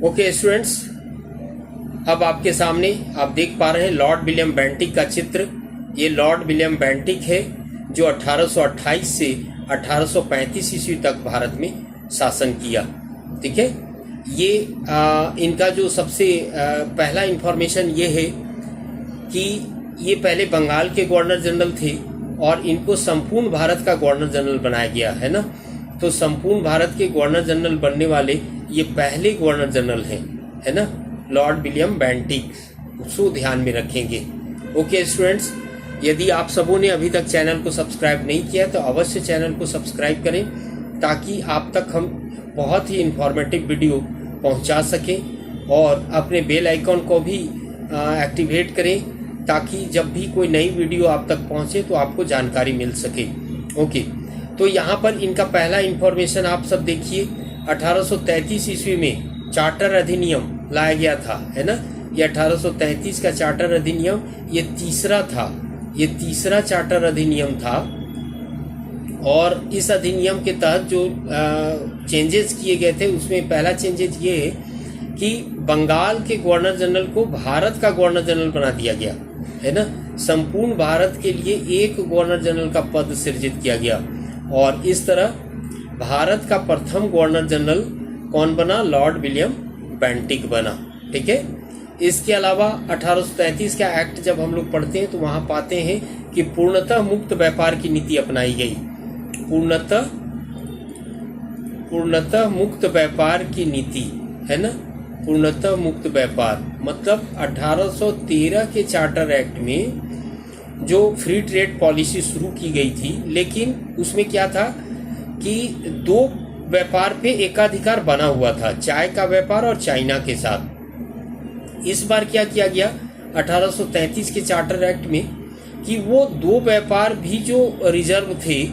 Okay students, अब आपके सामने आप देख पा रहे हैं लॉर्ड विलियम बेंटिक का चित्र। ये लॉर्ड विलियम बेंटिक है जो 1828 से 1835 ईस्वी तक भारत में शासन किया। ठीक है, ये इनका जो सबसे पहला इंफॉर्मेशन ये है कि ये पहले बंगाल के गवर्नर जनरल थे और इनको संपूर्ण भारत का गवर्नर जनरल बनाया गया है ना। तो संपूर्ण भारत के गवर्नर जनरल बनने वाले ये पहले गवर्नर जनरल हैं, है ना, लॉर्ड विलियम बेंटिक। उसको ध्यान में रखेंगे। ओके स्टूडेंट्स, यदि आप सबों ने अभी तक चैनल को सब्सक्राइब नहीं किया तो अवश्य चैनल को सब्सक्राइब करें ताकि आप तक हम बहुत ही इंफॉर्मेटिव वीडियो पहुंचा सकें और अपने बेल आइकॉन को भी एक्टिवेट करें ताकि जब भी कोई नई वीडियो आप तक पहुंचे तो आपको जानकारी मिल सके। ओके, तो यहाँ पर इनका पहला इंफॉर्मेशन आप सब देखिए। 1833 ईस्वी में चार्टर अधिनियम लाया गया था, है ना। ये 1833 का चार्टर अधिनियम ये तीसरा था, ये तीसरा चार्टर अधिनियम था। और इस अधिनियम के तहत जो चेंजेस किए गए थे उसमें पहला चेंजेस ये है कि बंगाल के गवर्नर जनरल को भारत का गवर्नर जनरल बना दिया गया, है ना। संपूर्ण भारत के लिए एक गवर्नर जनरल का पद सृजित किया गया और इस तरह भारत का प्रथम गवर्नर जनरल कौन बना? लॉर्ड विलियम बेंटिक बना। ठीक है, इसके अलावा 1833 का एक्ट जब हम लोग पढ़ते हैं तो वहां पाते हैं कि पूर्णतः मुक्त व्यापार की नीति अपनाई गई। पूर्णतः मुक्त व्यापार की नीति, है ना, पूर्णतः मुक्त व्यापार मतलब 1813 के चार्टर एक्ट में जो फ्री ट्रेड पॉलिसी शुरू की गई थी, लेकिन उसमें क्या था कि दो व्यापार पे एकाधिकार बना हुआ था, चाय का व्यापार और चाइना के साथ। इस बार क्या किया गया 1833 के चार्टर एक्ट में कि वो दो व्यापार भी जो रिजर्व थे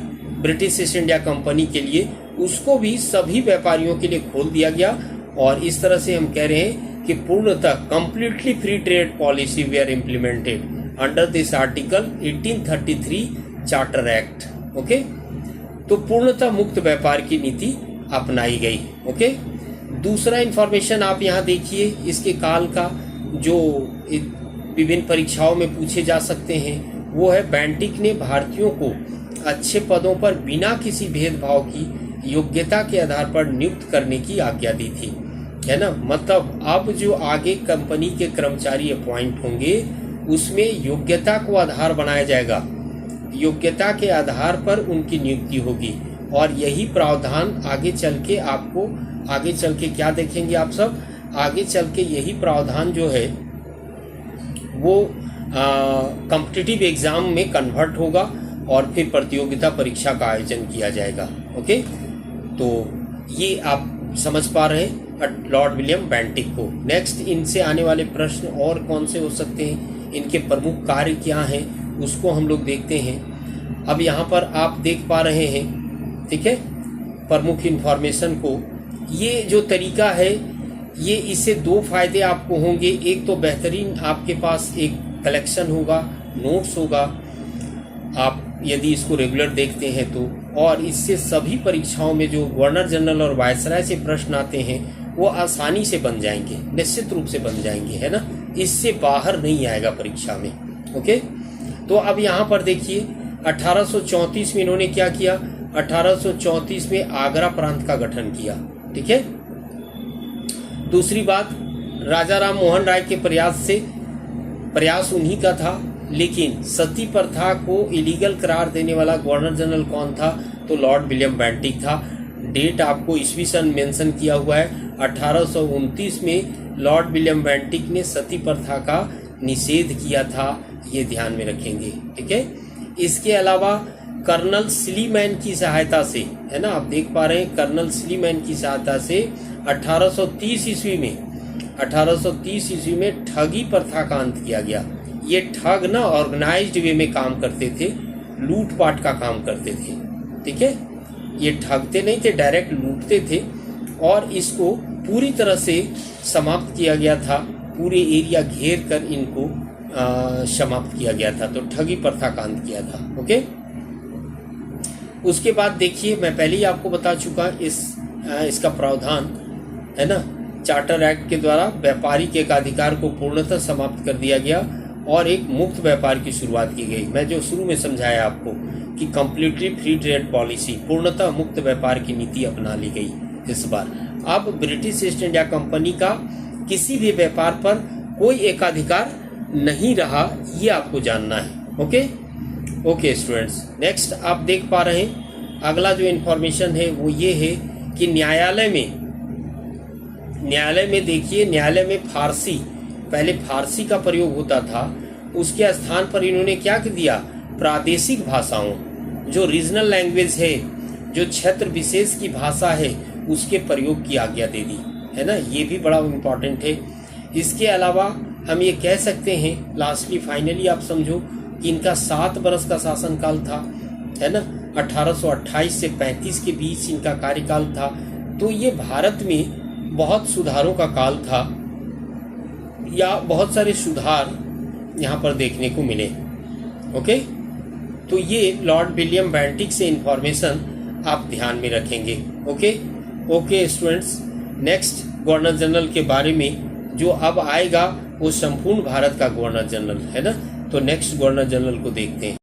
ब्रिटिश ईस्ट इंडिया कंपनी के लिए, उसको भी सभी व्यापारियों के लिए खोल दिया गया। और इस तरह से हम कह रहे हैं कि पूर्णतः completely free trade policy they are implemented under this article 1833 charter act. Okay, तो पूर्णतः मुक्त व्यापार की नीति अपनाई गई। ओके, दूसरा इंफॉर्मेशन आप यहाँ देखिए, इसके काल का जो विभिन्न परीक्षाओं में पूछे जा सकते हैं वो है बेंटिक ने भारतीयों को अच्छे पदों पर बिना किसी भेदभाव की योग्यता के आधार पर नियुक्त करने की आज्ञा दी थी, है ना। मतलब अब जो आगे कंपनी के कर्मचारी अपॉइंट होंगे उसमें योग्यता को आधार बनाया जाएगा, योग्यता के आधार पर उनकी नियुक्ति होगी। और यही प्रावधान आगे चल के आपको आगे चल के क्या देखेंगे आप सब, आगे चल के यही प्रावधान जो है वो कॉम्पिटिटिव एग्जाम में कन्वर्ट होगा और फिर प्रतियोगिता परीक्षा का आयोजन किया जाएगा। ओके, तो ये आप समझ पा रहे हैं लॉर्ड विलियम बेंटिक को। नेक्स्ट इनसे आने वाले प्रश्न और कौन से हो सकते हैं, इनके प्रमुख कार्य क्या हैं उसको हम लोग देखते हैं। अब यहाँ पर आप देख पा रहे हैं, ठीक है, प्रमुख इन्फॉर्मेशन को। ये जो तरीका है ये इससे दो फायदे आपको होंगे। एक तो बेहतरीन आपके पास एक कलेक्शन होगा, नोट्स होगा, आप यदि इसको रेगुलर देखते हैं तो। और इससे सभी परीक्षाओं में जो गवर्नर जनरल और वायसराय से प्रश्न आते हैं वो आसानी से बन जाएंगे, निश्चित रूप से बन जाएंगे, है ना। इससे बाहर नहीं आएगा परीक्षा में। ओके, तो अब यहाँ पर देखिए 1834 में इन्होंने क्या किया, 1834 में आगरा प्रांत का गठन किया। ठीक है, दूसरी बात, राजा राम मोहन राय के प्रयास उन्हीं का था, लेकिन सती प्रथा को इलीगल करार देने वाला गवर्नर जनरल कौन था? तो लॉर्ड विलियम बेंटिक था। डेट आपको ईस्वी सन मेंशन किया हुआ है, 1829 में लॉर्ड विलियम बेंटिक ने सती प्रथा का निषेध किया था, ये ध्यान में रखेंगे। ठीक है, इसके अलावा कर्नल स्लीमैन की सहायता से, है ना, आप देख पा रहे हैं कर्नल स्लीमैन की सहायता से 1830 ईस्वी में ठगी प्रथा का अंत किया गया। ये ठग ना ऑर्गेनाइज्ड वे में काम करते थे, लूटपाट का काम करते थे। ठीक है, ये ठगते नहीं थे, डायरेक्ट लूटते थे और इसको पूरी तरह से समाप्त किया गया था, पूरे एरिया घेर कर इनको समाप्त किया गया था। तो ठगी प्रथा का अंत किया था। ओके, उसके बाद देखिए, मैं पहले ही आपको बता चुका इसका प्रावधान, है ना, चार्टर एक्ट के द्वारा व्यापारी के एकाधिकार को पूर्णतः समाप्त कर दिया गया और एक मुक्त व्यापार की शुरुआत की गई। मैं जो शुरू में समझाया आपको कि कंप्लीटली फ्री ट्रेड पॉलिसी, पूर्णतः मुक्त व्यापार की नीति अपना ली गई इस बार। अब ब्रिटिश ईस्ट इंडिया कंपनी का किसी भी व्यापार पर कोई एकाधिकार नहीं रहा, ये आपको जानना है। ओके स्टूडेंट्स, नेक्स्ट आप देख पा रहे हैं अगला जो इन्फॉर्मेशन है वो ये है कि न्यायालय में देखिए, न्यायालय में फारसी, पहले फारसी का प्रयोग होता था, उसके स्थान पर इन्होंने क्या दिया, प्रादेशिक भाषाओं, जो रीजनल लैंग्वेज है, जो क्षेत्र विशेष की भाषा है, उसके प्रयोग की आज्ञा दे दी, है ना। ये भी बड़ा इम्पोर्टेंट है। इसके अलावा हम ये कह सकते हैं, लास्टली फाइनली आप समझो कि इनका 7 वर्ष का शासनकाल था, है ना। 1828 से 35 के बीच इनका कार्यकाल था। तो ये भारत में बहुत सुधारों का काल था, या बहुत सारे सुधार यहाँ पर देखने को मिले। ओके, तो ये लॉर्ड विलियम बेंटिक से इंफॉर्मेशन आप ध्यान में रखेंगे। Okay students, next governor general के बारे में जो अब आएगा वो संपूर्ण भारत का गवर्नर जनरल है ना। तो नेक्स्ट गवर्नर जनरल को देखते हैं।